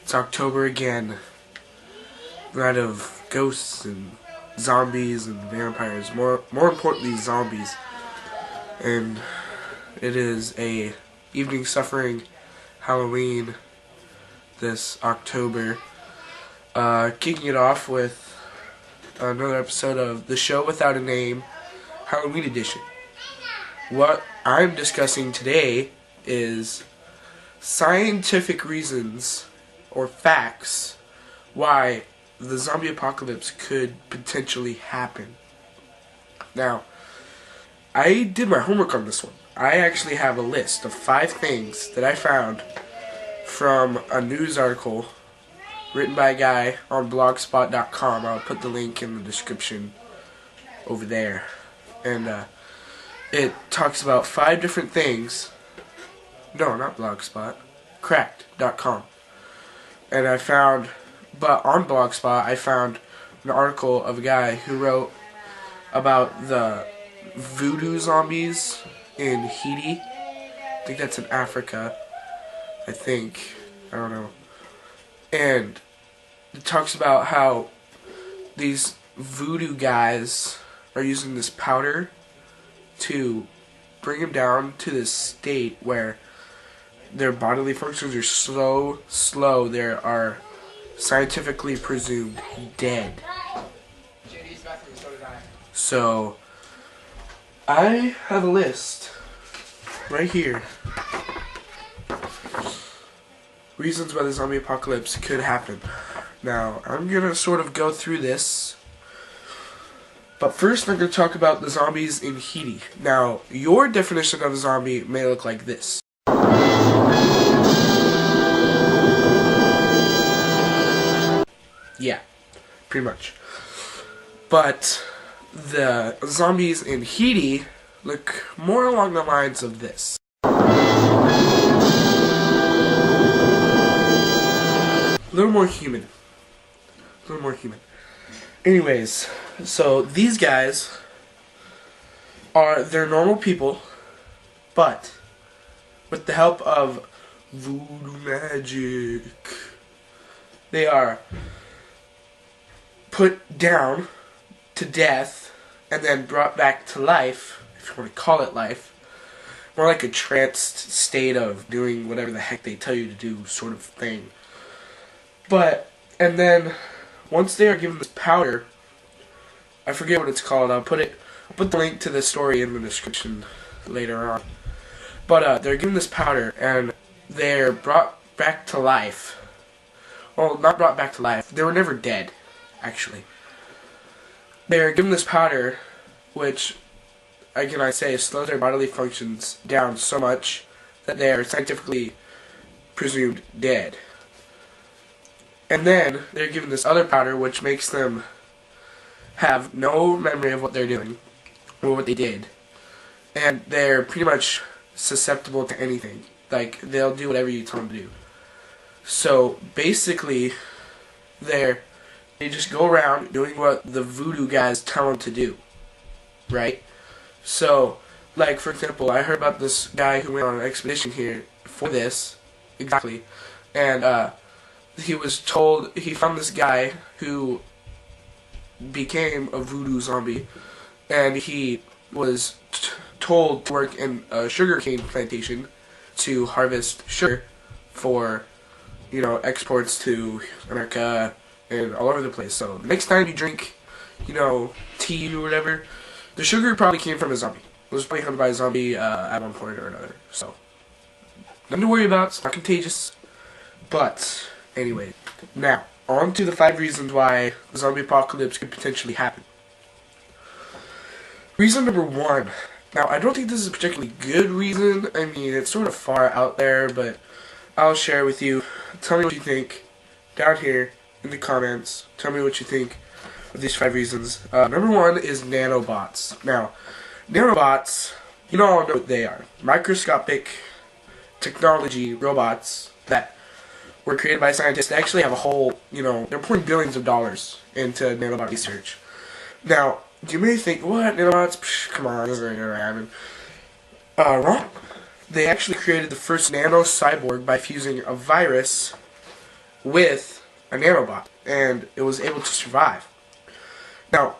It's October again. Night of ghosts and zombies and vampires. More importantly, zombies. And it is a evening suffering Halloween this October. Kicking it off with another episode of The Show Without a Name, Halloween edition. What I'm discussing today is scientific reasons or facts why the zombie apocalypse could potentially happen. Now, I did my homework on this one. I actually have a list of 5 things that I found from a news article written by a guy on blogspot.com. I'll put the link in the description over there. And it talks about 5 different things. No, not Blogspot. Cracked.com. And I found, but on Blogspot, I found an article of a guy who wrote about the voodoo zombies in Haiti. I think that's in Africa. I don't know. And it talks about how these voodoo guys are using this powder to bring them down to this state where their bodily functions are so slow they are scientifically presumed dead. So I have a list right here. Reasons why the zombie apocalypse could happen. Now, I'm gonna sort of go through this. But first, I'm going to talk about the zombies in Haiti. Now, your definition of a zombie may look like this. Yeah, pretty much. But the zombies in Haiti look more along the lines of this. A little more human. Anyways, so these guys they're normal people, but with the help of voodoo magic, they are put down to death and then brought back to life, if you want to call it life. More like a tranced state of doing whatever the heck they tell you to do sort of thing. And then once they are given this powder, I forget what it's called. I'll put the link to the story in the description later on. But they're given this powder and they're brought back to life. Well, not brought back to life. They were never dead, actually. They're given this powder, which, again, I say, slows their bodily functions down so much that they are scientifically presumed dead. And then they're given this other powder, which makes them have no memory of what they're doing or what they did, and they're pretty much susceptible to anything. Like, they'll do whatever you tell them to do. So basically, they just go around doing what the voodoo guys tell them to do, right? So, like, for example, I heard about this guy who went on an expedition here for this, exactly, and he was told, he found this guy who became a voodoo zombie, and he was told to work in a sugarcane plantation to harvest sugar for, exports to America and all over the place. So the next time you drink, tea or whatever, the sugar probably came from a zombie. It was probably hunted by a zombie at one point or another. So nothing to worry about. It's not contagious. But anyway, now on to the 5 reasons why the zombie apocalypse could potentially happen. Reason number 1. Now, I don't think this is a particularly good reason. I mean, it's sort of far out there, but I'll share with you. Tell me what you think down here in the comments. Tell me what you think of these 5 reasons. Number 1 is nanobots. Now, nanobots, you all know what they are. Microscopic technology robots that were created by scientists. They actually have a whole, they're pouring billions of dollars into nanobot research. Now, you may think, what, nanobots? Psh, come on, this isn't gonna happen. Wrong. They actually created the first nano cyborg by fusing a virus with a nanobot, and it was able to survive. Now,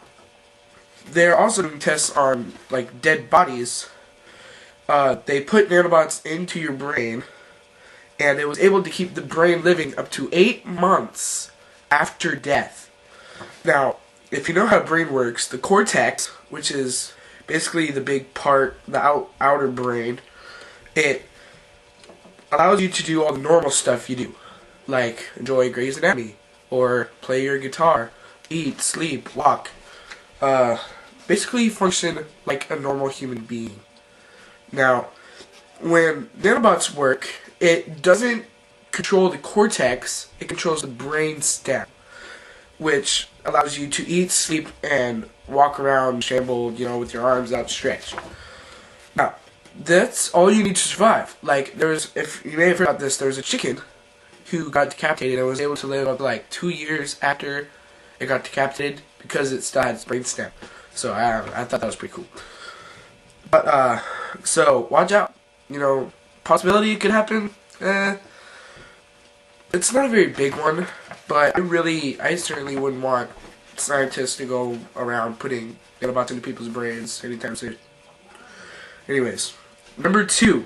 they're also doing tests on like dead bodies. They put nanobots into your brain, and it was able to keep the brain living up to 8 months after death. Now, if you know how the brain works, the cortex, which is basically the big part, the outer brain, it allows you to do all the normal stuff you do, like enjoy Grey's Anatomy, or play your guitar, eat, sleep, walk. Basically function like a normal human being. Now, when nanobots work, it doesn't control the cortex, it controls the brain stem, which allows you to eat, sleep, and walk around shambled, with your arms outstretched. Now, that's all you need to survive. Like, if you may have heard about this, there was a chicken who got decapitated and was able to live up to like 2 years after it got decapitated because it still had its brain stem. So I thought that was pretty cool. But so watch out. Possibility it could happen. It's not a very big one, but I certainly wouldn't want scientists to go around putting nanobots into people's brains anytime soon. Anyways, number 2.